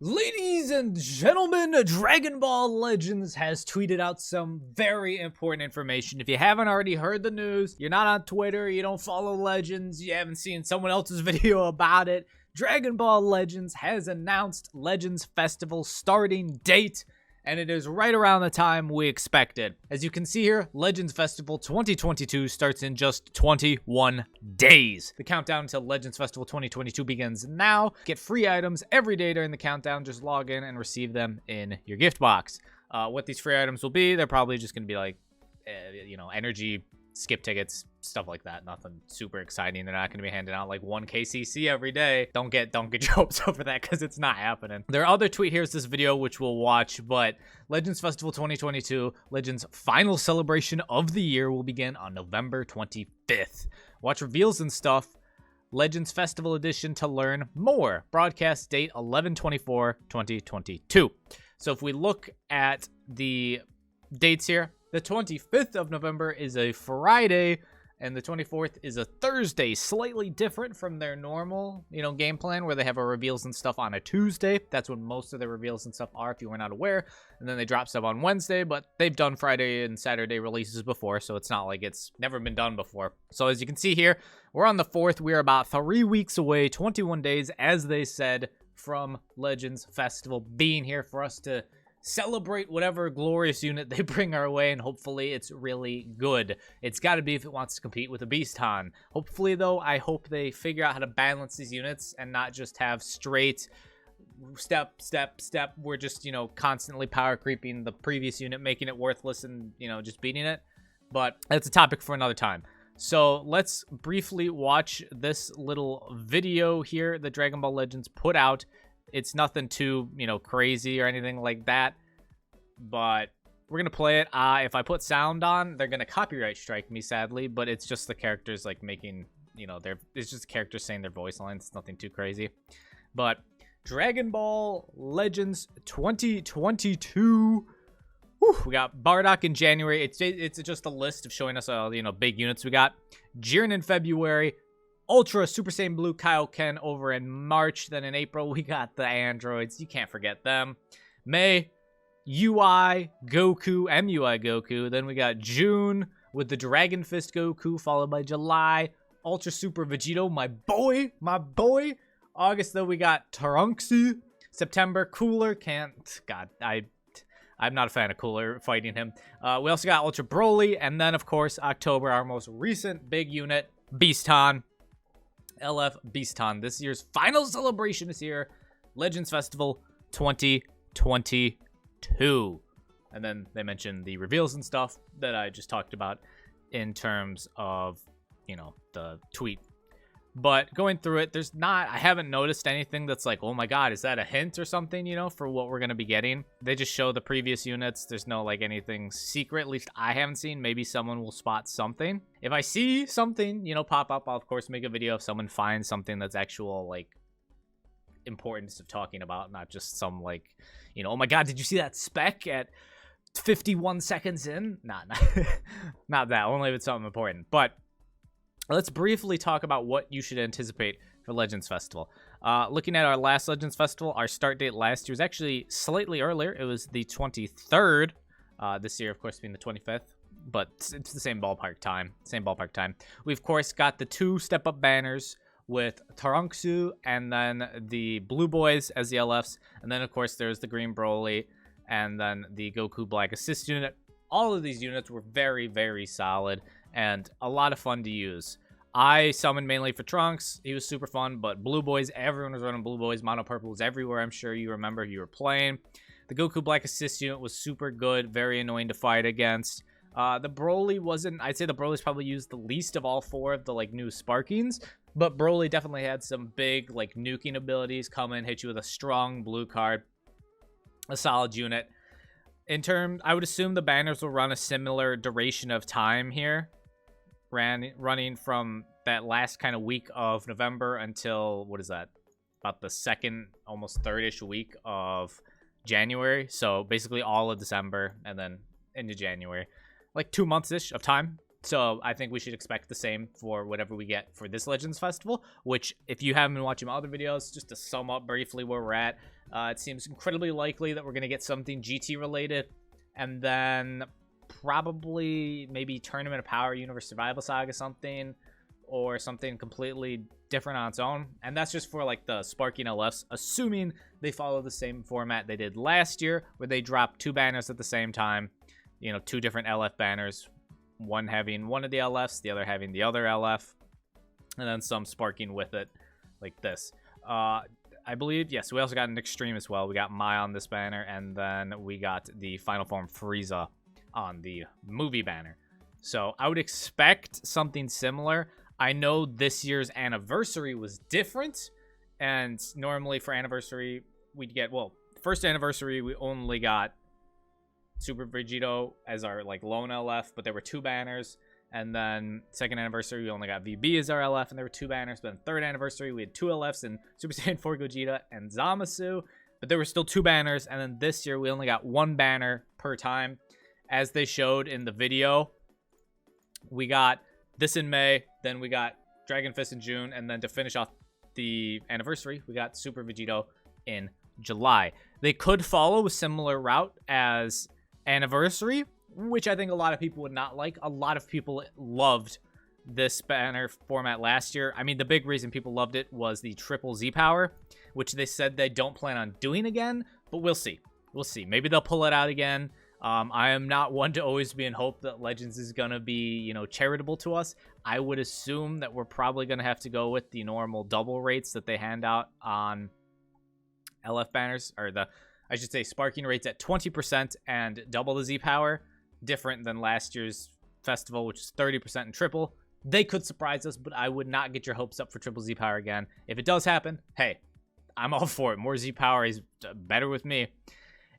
Ladies and gentlemen, Dragon Ball Legends has tweeted out some very important information. If you haven't already heard the news, you're not on Twitter, you don't follow Legends, you haven't seen someone else's video about it, Dragon Ball Legends has announced Legends Festival starting date, and it is right around the time we expected. As you can see here, Legends Festival 2022 starts in just 21 days. The countdown to Legends Festival 2022 begins now. Get free items every day during the countdown. Just log in and receive them in your gift box. What these free items will be, they're probably just going to be like, energy, skip tickets, stuff like that. Nothing super exciting. They're not going to be handing out like 1 KCC every day. Don't get your hopes over that because it's not happening. Their other tweet here is this video, which we'll watch, but Legends Festival 2022, Legends' final celebration of the year will begin on November 25th. Watch reveals and stuff. Legends Festival Edition to learn more. Broadcast date 11/24/2022. So if we look at the dates here, the 25th of November is a Friday, and the 24th is a Thursday. Slightly different from their normal, game plan where they have a reveals and stuff on a Tuesday. That's when most of the reveals and stuff are, if you were not aware. And then they drop stuff on Wednesday, but they've done Friday and Saturday releases before, so it's not like it's never been done before. So as you can see here, we're on the 4th. We're about 3 weeks away, 21 days, as they said, from Legends Festival being here for us to celebrate whatever glorious unit they bring our way, and hopefully it's really good. It's got to be if it wants to compete with a Beaston. Hopefully, though, I hope they figure out how to balance these units and not just have straight step. We're just, constantly power creeping the previous unit, making it worthless and, just beating it. But that's a topic for another time. So let's briefly watch this little video here that Dragon Ball Legends put out. It's nothing too, crazy or anything like that, but we're going to play it. If I put sound on, they're going to copyright strike me, sadly, but it's just the characters, like, making, it's just the characters saying their voice lines. It's nothing too crazy. But Dragon Ball Legends 2022. Whew, we got Bardock in January. It's just a list of showing us all, big units we got. Jiren in February. Ultra Super Saiyan Blue Kaioken over in March. Then in April, we got the androids. You can't forget them. May, UI Goku, MUI Goku. Then we got June with the Dragon Fist Goku, followed by July, Ultra Super Vegito, my boy. August, though, we got Trunks. September, Cooler. I'm not a fan of Cooler fighting him. We also got Ultra Broly. And then, of course, October, our most recent big unit, Beaston. LF Beaston. This year's final celebration is here. Legends Festival 2022. And then they mentioned the reveals and stuff that I just talked about in terms of, the tweet. But going through it, I haven't noticed anything that's like, oh my god, is that a hint or something, for what we're going to be getting? They just show the previous units. There's no, anything secret. At least I haven't seen. Maybe someone will spot something. If I see something, pop up, I'll, of course, make a video if someone finds something that's actual, importance of talking about, not just some, oh my god, did you see that spec at 51 seconds in? Not that. Only if it's something important. But let's briefly talk about what you should anticipate for Legends Festival. Looking at our last Legends Festival, our start date last year was actually slightly earlier. It was the 23rd. This year, of course, being the 25th. But it's the same ballpark time. We, of course, got the 2 step-up banners with Trunks and then the Blue Boys as the LFs. And then, of course, there's the Green Broly and then the Goku Black Assist unit. All of these units were very, very solid and a lot of fun to use. I summoned mainly for Trunks. He was super fun, but Blue Boys, everyone was running Blue Boys. Mono Purple was everywhere. I'm sure you remember you were playing. The Goku Black Assist unit was super good, very annoying to fight against. The Broly wasn't, I'd say the Broly's probably used the least of all 4 of the, new Sparkings, but Broly definitely had some big, nuking abilities, come in, hit you with a strong blue card, a solid unit. I would assume the banners will run a similar duration of time here, running from that last kind of week of November until, what is that, about the 2nd, almost 3rd-ish week of January. So basically all of December and then into January. 2 months-ish of time. So I think we should expect the same for whatever we get for this Legends Festival, which, if you haven't been watching my other videos, just to sum up briefly where we're at, it seems incredibly likely that we're going to get something GT related, and then probably maybe Tournament of Power, Universe Survival Saga something, or something completely different on its own. And that's just for like the Sparking LFs, assuming they follow the same format they did last year, where they dropped 2 banners at the same time, 2 different LF banners, one having one of the LFs, the other having the other LF, and then some sparking with it like this. I believe, yes, we also got an Extreme as well. We got Mai on this banner, and then we got the Final Form Frieza on the movie banner. So I would expect something similar. I know this year's anniversary was different, and normally for anniversary, we'd get, well, first anniversary, we only got Super Vegito as our like lone LF, but there were 2 banners. And then second anniversary, we only got VB as our LF, and there were 2 banners. But then third anniversary, we had 2 LFs in Super Saiyan 4 Gogeta and Zamasu, but there were still 2 banners. And then this year, we only got 1 banner per time. As they showed in the video, we got this in May, then we got Dragon Fist in June, and then to finish off the anniversary, we got Super Vegito in July. They could follow a similar route as anniversary, which I think a lot of people would not like. A lot of people loved this banner format last year. I mean, the big reason people loved it was the triple Z power, which they said they don't plan on doing again, but we'll see. We'll see. Maybe they'll pull it out again. I am not one to always be in hope that Legends is going to be, charitable to us. I would assume that we're probably going to have to go with the normal double rates that they hand out on LF banners, or I should say sparking rates at 20% and double the Z power, different than last year's festival, which is 30% and triple. They could surprise us, but I would not get your hopes up for triple Z power again. If it does happen, hey, I'm all for it. More Z power is better with me.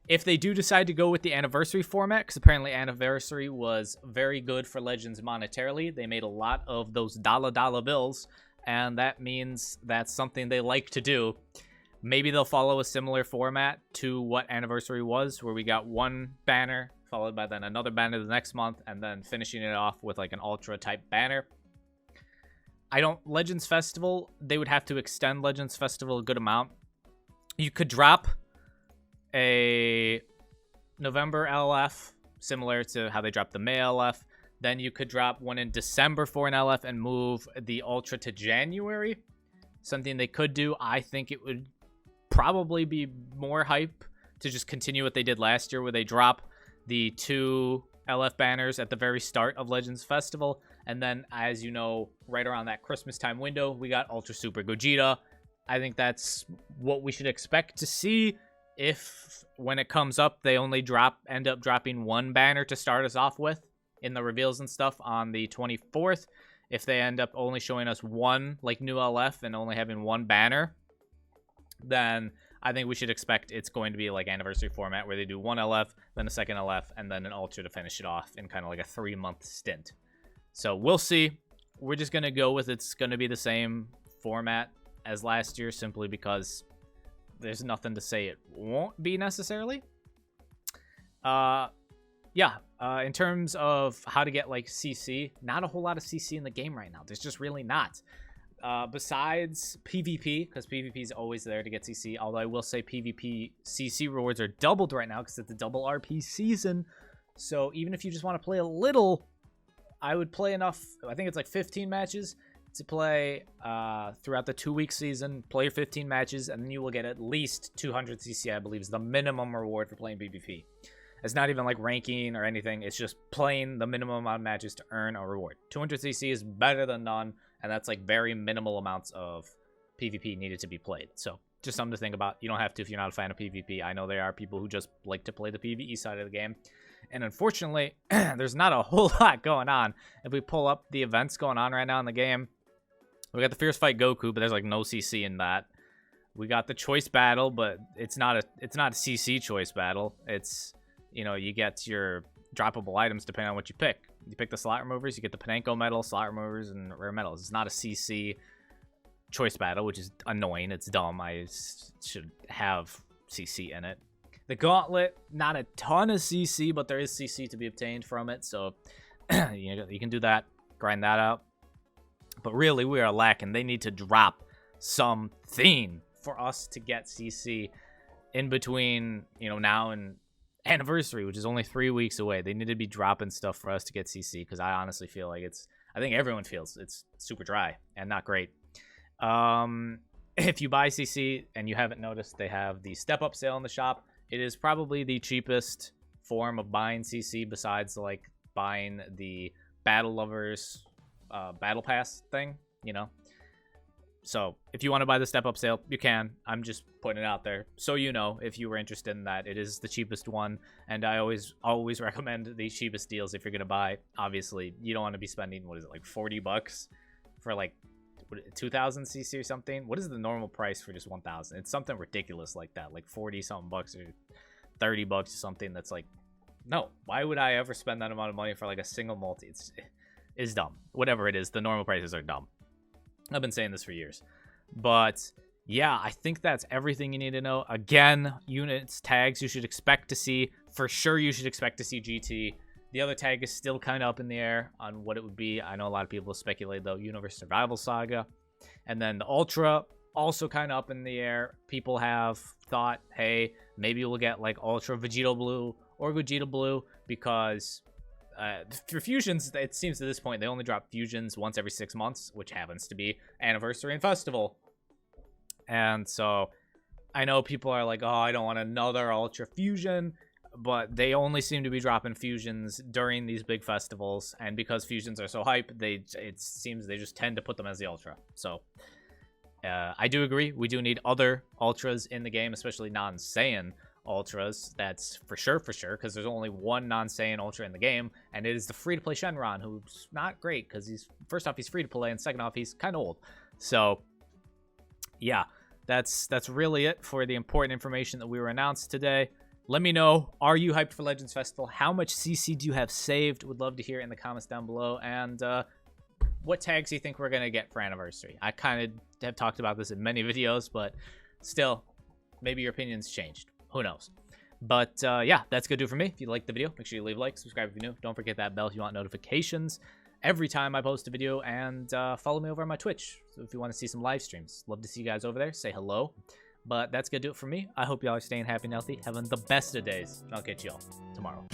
If they do decide to go with the anniversary format, because apparently anniversary was very good for Legends monetarily, they made a lot of those dollar bills, and that means that's something they like to do. Maybe they'll follow a similar format to what anniversary was, where we got 1 banner, followed by then another banner the next month, and then finishing it off with like an ultra type banner. Legends Festival, they would have to extend Legends Festival a good amount. You could drop a November LF, similar to how they dropped the May LF. Then you could drop one in December for an LF and move the Ultra to January. Something they could do. I think it would probably be more hype to just continue what they did last year, where they drop the 2 LF banners at the very start of Legends Festival. And then, as you know, right around that Christmas time window, we got Ultra Super Gogeta. I think that's what we should expect to see. If when it comes up, they only end up dropping 1 banner to start us off with in the reveals and stuff on the 24th. If they end up only showing us 1 like new LF and only having 1 banner, then I think we should expect it's going to be like anniversary format, where they do 1 LF, then a second LF, and then an Ultra to finish it off in kind of like a 3-month stint. So we'll see. We're just going to go with it's going to be the same format as last year, simply because there's nothing to say it won't be necessarily. In terms of how to get like CC, not a whole lot of CC in the game right now. There's just really not. Besides PvP, because PvP is always there to get CC. Although I will say PvP CC rewards are doubled right now because it's a double RP season. So even if you just want to play a little, I would play enough. I think it's like 15 matches to play throughout the 2-week season. Play your 15 matches, and then you will get at least 200 CC, I believe, is the minimum reward for playing PvP. It's not even like ranking or anything. It's just playing the minimum amount of matches to earn a reward. 200 CC is better than none, and that's like very minimal amounts of PvP needed to be played. So just something to think about. You don't have to if you're not a fan of PvP. I know there are people who just like to play the PvE side of the game. And unfortunately, there's not a whole lot going on. If we pull up the events going on right now in the game, we got the Fierce Fight Goku, but there's like no CC in that. We got the Choice Battle, but it's not a CC Choice Battle. It's, you get your droppable items depending on what you pick. You pick the slot removers, you get the Panenko medal, slot removers, and rare medals. It's not a CC Choice Battle, which is annoying. It's dumb. I should have CC in it. The Gauntlet, not a ton of CC, but there is CC to be obtained from it, so You can do that, grind that out. But really, we are lacking. They need to drop something for us to get CC in between, now and anniversary, which is only 3 weeks away. They need to be dropping stuff for us to get CC, because I honestly feel like I think everyone feels it's super dry and not great. If you buy CC and you haven't noticed, they have the step up sale in the shop. It is probably the cheapest form of buying CC besides like buying the Battle Lovers Battle Pass thing, So if you want to buy the step up sale, you can. I'm just putting it out there so if you were interested in that. It is the cheapest one, and I always recommend the cheapest deals if you're gonna buy. Obviously, you don't want to be spending like $40 for like 2,000 CC or something. What is the normal price for just 1,000? It's something ridiculous like that, like 40 something bucks or 30 bucks or something. That's like, no, why would I ever spend that amount of money for like a single multi? It's dumb. Whatever it is, the normal prices are dumb. I've been saying this for years. But yeah, I think that's everything you need to know. Again, units, tags you should expect to see. For sure, you should expect to see GT. The other tag is still kind of up in the air on what it would be. I know a lot of people speculate, though, Universe Survival Saga. And then the Ultra, also kind of up in the air. People have thought, hey, maybe we'll get like Ultra Vegito Blue or Vegeta Blue, because for fusions, it seems to this point they only drop fusions once every 6 months, which happens to be Anniversary and Festival. And so I know people are like, oh, I don't want another Ultra Fusion, but they only seem to be dropping fusions during these big festivals, and because fusions are so hype, it seems they just tend to put them as the Ultra. So I do agree, we do need other Ultras in the game, especially non-Saiyan Ultras. That's for sure, because there's only one non-Saiyan Ultra in the game, and it is the free-to-play Shenron, who's not great, because he's free-to-play, and second off, he's kind of old. So yeah, that's really it for the important information that we were announced today. Let me know, are you hyped for Legends Festival? How much CC do you have saved? Would love to hear it in the comments down below. And what tags do you think we're going to get for Anniversary? I kind of have talked about this in many videos, but still, maybe your opinion's changed. Who knows? But yeah, that's going to do it for me. If you liked the video, make sure you leave a like, subscribe if you're new. Don't forget that bell if you want notifications every time I post a video. And follow me over on my Twitch if you want to see some live streams. Love to see you guys over there. Say hello. But that's going to do it for me. I hope y'all are staying happy and healthy, having the best of days. I'll catch y'all tomorrow.